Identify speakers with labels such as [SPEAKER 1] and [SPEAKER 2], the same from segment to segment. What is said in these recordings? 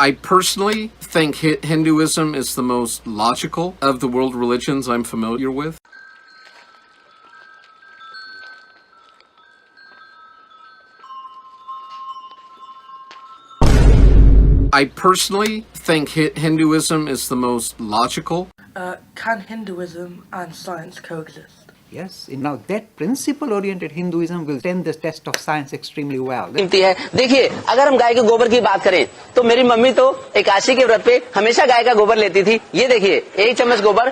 [SPEAKER 1] I personally think Hinduism is the most logical of the world religions I'm familiar with. I personally think Hinduism is the most logical.
[SPEAKER 2] Can Hinduism and science coexist?
[SPEAKER 3] Yes, now that principle-oriented Hinduism will stand the test of science extremely well.
[SPEAKER 4] देखिए, अगर हम गाय के गोबर की बात करें तो मेरी मम्मी तो एकादशी के व्रत पे हमेशा गाय का गोबर लेती थी। ये देखिए, एक चम्मच गोबर,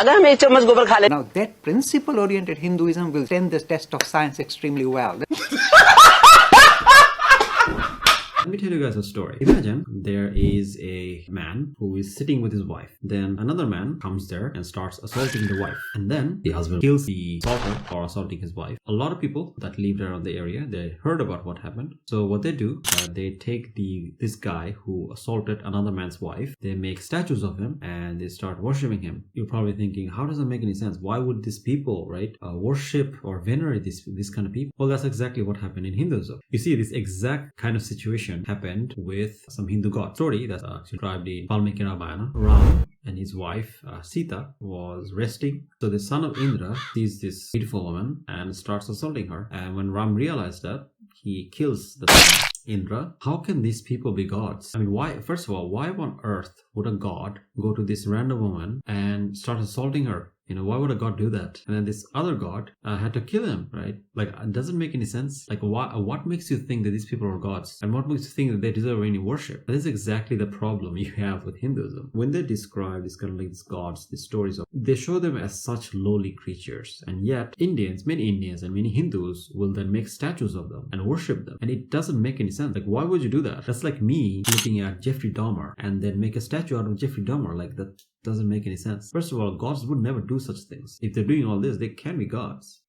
[SPEAKER 4] अगर हम एक चम्मच गोबर खा ले।
[SPEAKER 3] Now that principle-oriented Hinduism will stand the test of science extremely well.
[SPEAKER 5] Let me tell you guys a story. Imagine there is a man who is sitting with his wife. Then another man comes there and starts assaulting the wife. And then the husband kills the assaulter for assaulting his wife. A lot of people that lived around the area, they heard about what happened. So what they do, they take this guy who assaulted another man's wife. They make statues of him and they start worshiping him. You're probably thinking, how does that make any sense? Why would these people, right, worship or venerate this kind of people? Well, that's exactly what happened in Hinduism. You see, this exact kind of situation happened with some Hindu god story that's described in Valmiki Ramayana. Ram and his wife Sita was resting. So the son of Indra sees this beautiful woman and starts assaulting her. And when Ram realized that, he kills the son of Indra. How can these people be gods? I mean, why? First of all, why on earth would a god go to this random woman and start assaulting her? You know, why would a god do that? And then this other god had to kill him, right? Like, it doesn't make any sense. Like, what makes you think that these people are gods? And what makes you think that they deserve any worship? That is exactly the problem you have with Hinduism. When they describe these kind of like these gods, these stories of, they show them as such lowly creatures. And yet, many Indians and many Hindus will then make statues of them and worship them. And it doesn't make any sense. Like, why would you do that? That's like me looking at Jeffrey Dahmer and then make a statue out of Jeffrey Dahmer. Like, that doesn't make any sense. First of all, gods would never do such things. If they're doing all this, they can be gods.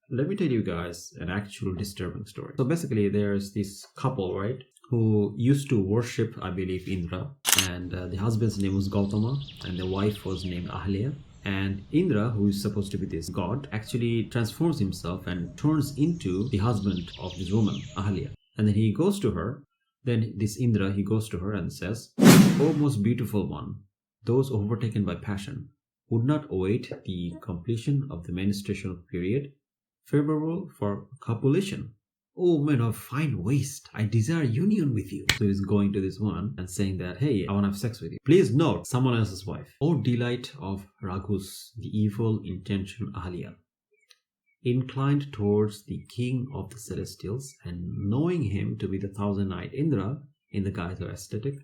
[SPEAKER 5] Let me tell you guys an actual disturbing story. So basically, there's this couple, right, who used to worship, I believe, Indra, and the husband's name was Gautama and the wife was named Ahalya. And Indra, who is supposed to be this god, actually transforms himself and turns into the husband of this woman, Ahalya. And then he goes to her. Then this Indra, he goes to her and says, "O most beautiful one, those overtaken by passion would not await the completion of the menstruational period, favorable for copulation. O man of fine waist, I desire union with you." So he's going to this one and saying that, "Hey, I want to have sex with you. Please note, someone else's wife. O delight of Raghus, the evil intention Ahalya, inclined towards the king of the celestials and knowing him to be the thousand-eyed Indra in the guise of aesthetic,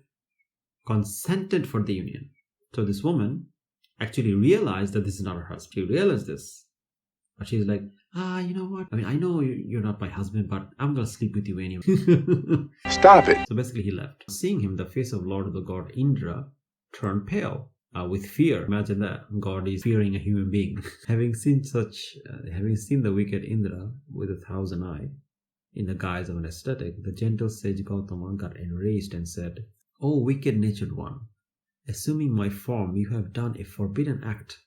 [SPEAKER 5] consented for the union." So this woman actually realized that this is not her husband. She realized this. But she's like, you know what? I mean, I know you're not my husband, but I'm going to sleep with you anyway.
[SPEAKER 6] Stop it.
[SPEAKER 5] So basically he left. Seeing him, the face of Lord of the God Indra turned pale. With fear. Imagine that. God is fearing a human being. having seen the wicked Indra with 1,000 eyes in the guise of an ascetic, the gentle sage Gautama got enraged and said, "O wicked natured one, assuming my form, you have done a forbidden act.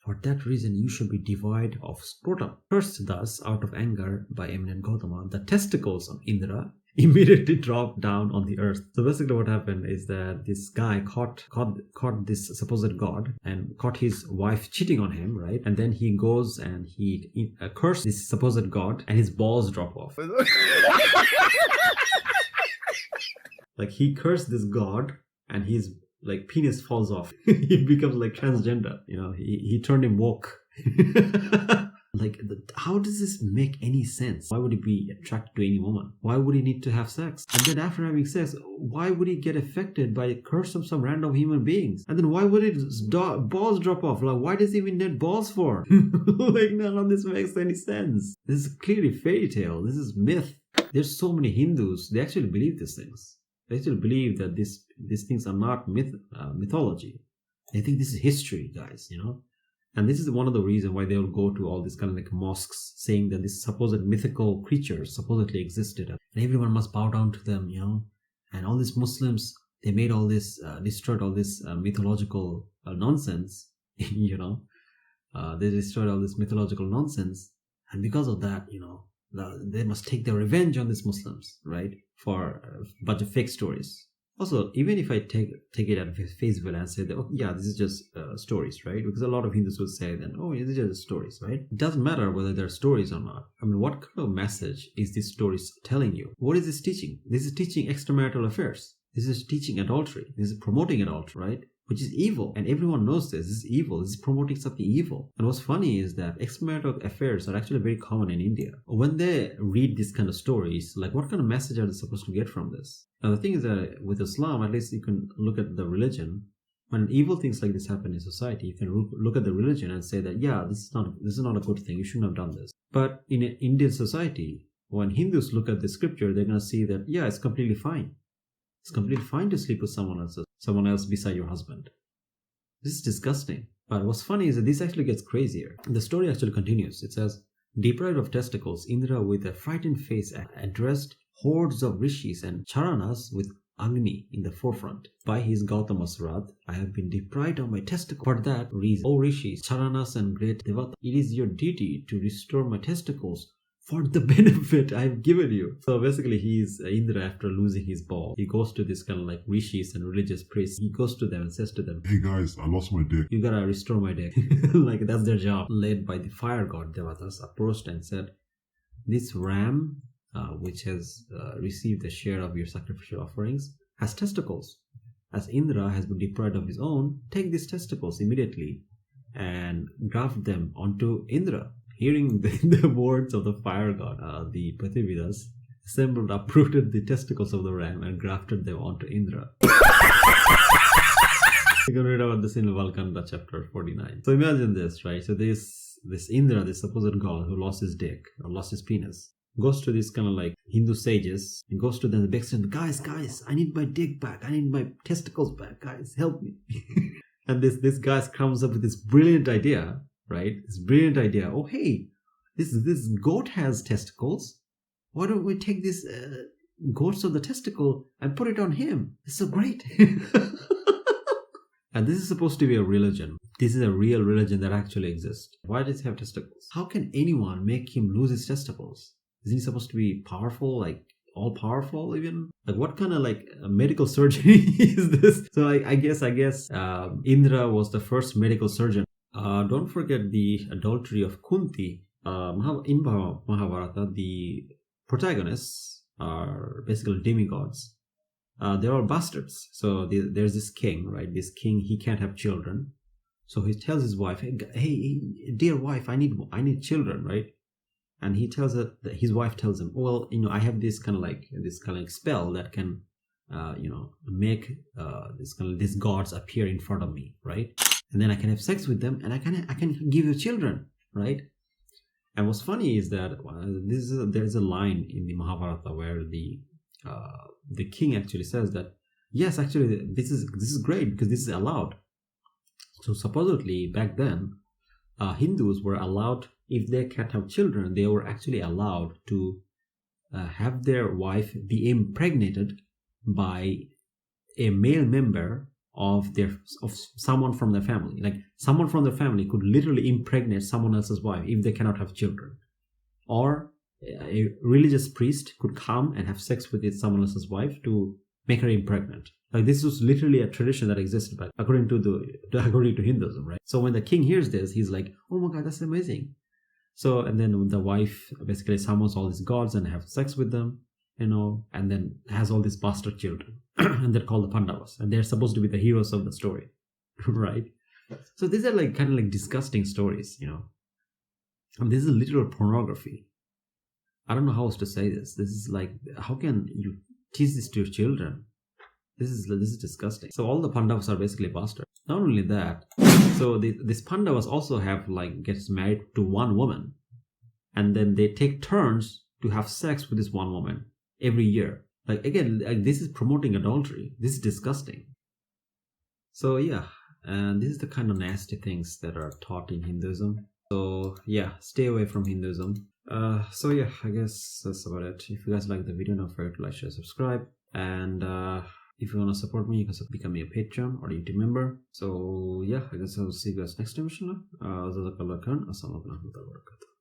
[SPEAKER 5] For that reason, you should be devoid of scrotum." Cursed thus, out of anger by eminent Gautama, the testicles of Indra immediately dropped down on the earth. So basically what happened is that this guy caught this supposed god and caught his wife cheating on him, right? And then he goes and he cursed this supposed god and his balls drop off. Like, he cursed this god and his like penis falls off. He becomes like transgender, you know, he turned him woke. Like, how does this make any sense? Why would he be attracted to any woman? Why would he need to have sex? And then after having sex, why would he get affected by the curse of some random human beings? And then why would his balls drop off? Like, why does he even need balls for? Like, none of this makes any sense. This is clearly fairy tale. This is myth. There's so many Hindus, they actually believe these things. They actually believe that these things are not mythology. They think this is history, guys, you know? And this is one of the reasons why they will go to all these kind of like mosques saying that these supposed mythical creatures supposedly existed and everyone must bow down to them, you know. And all these Muslims, they made all this, destroyed all this mythological nonsense, you know. They destroyed all this mythological nonsense. And because of that, you know, they must take their revenge on these Muslims, right? For a bunch of fake stories. Also, even if I take it at face value and say that, oh, yeah, this is just stories, right? Because a lot of Hindus will say then, oh, these are just stories, right? It doesn't matter whether they're stories or not. I mean, what kind of message is this stories telling you? What is this teaching? This is teaching extramarital affairs. This is teaching adultery. This is promoting adultery, right? Which is evil. And everyone knows this. This is evil. This is promoting something evil. And what's funny is that extramarital affairs are actually very common in India. When they read these kind of stories, like what kind of message are they supposed to get from this? Now the thing is that with Islam, at least you can look at the religion. When evil things like this happen in society, you can look at the religion and say that, yeah, this is not a good thing. You shouldn't have done this. But in an Indian society, when Hindus look at the scripture, they're going to see that, yeah, it's completely fine. It's completely fine to sleep with someone else beside your husband. This is disgusting. But what's funny is that this actually gets crazier. The story actually continues. It says, deprived of testicles, Indra with a frightened face addressed hordes of rishis and charanas with Agni in the forefront. By his Gautama's wrath, I have been deprived of my testicles. For that reason, O rishis, charanas and great devata, it is your duty to restore my testicles for the benefit I've given you. So basically he's Indra after losing his ball. He goes to this kind of like rishis and religious priests. He goes to them and says to them,
[SPEAKER 6] hey guys, I lost my dick.
[SPEAKER 5] You gotta restore my dick. Like that's their job. Led by the fire god Devatas, approached and said, this ram, which has received a share of your sacrificial offerings, has testicles. As Indra has been deprived of his own, take these testicles immediately and graft them onto Indra. Hearing the words of the fire god, the Pathividas assembled, uprooted the testicles of the ram and grafted them onto Indra. You can read about this in Valkanda chapter 49. So imagine this, right? So this Indra, this supposed god who lost his dick or lost his penis, goes to this kind of like Hindu sages and goes to them and begs them, guys, I need my dick back. I need my testicles back. Guys, help me. And this guy comes up with this brilliant idea. Right? This brilliant idea. Oh, hey, this goat has testicles. Why don't we take this goats of the testicle and put it on him? It's so great. And this is supposed to be a religion. This is a real religion that actually exists. Why does he have testicles? How can anyone make him lose his testicles? Is he supposed to be powerful, like all powerful even? Like what kind of like medical surgery is this? So I guess Indra was the first medical surgeon. Don't forget the adultery of Kunti. In Mahabharata, the protagonists are basically demigods. They're all bastards. So there's this king, right? This king, he can't have children. So he tells his wife, hey dear wife, I need children, right? And he tells her, his wife tells him, well, I have this kind of spell that can, make these gods appear in front of me, right? And then I can have sex with them, and I can give you children, right? And what's funny is that there's a line in the Mahabharata where the king actually says that, yes, actually this is great because this is allowed. So supposedly back then, Hindus were allowed, if they can't have children, they were actually allowed to have their wife be impregnated by a male member of someone from their family. Like someone from their family could literally impregnate someone else's wife if they cannot have children. Or a religious priest could come and have sex with someone else's wife to make her impregnant. Like this was literally a tradition that existed back according to Hinduism, right? So when the king hears this, he's like, oh my god, that's amazing. So and then the wife basically summons all these gods and have sex with them, and then has all these bastard children. And they're called the Pandavas, and they're supposed to be the heroes of the story. Right? So these are like kind of like disgusting stories, and this is literal pornography. I don't know how else to say this. This is like, how can you teach this to your children? This is disgusting. So all the Pandavas are basically bastards. Not only that, so these Pandavas also gets married to one woman, and then they take turns to have sex with this one woman every year. This is promoting adultery. This is disgusting. So yeah, and this is the kind of nasty things that are taught in Hinduism. So yeah, stay away from Hinduism. So yeah, I guess that's about it. If you guys like the video, don't forget to like, share, subscribe, and if you want to support me, you can become a Patreon or a YouTube member. So yeah, I guess I'll see you guys next time, inshallah. Jazakallah khair. Assalamu alaikum warahmatullahi wabarakatuh.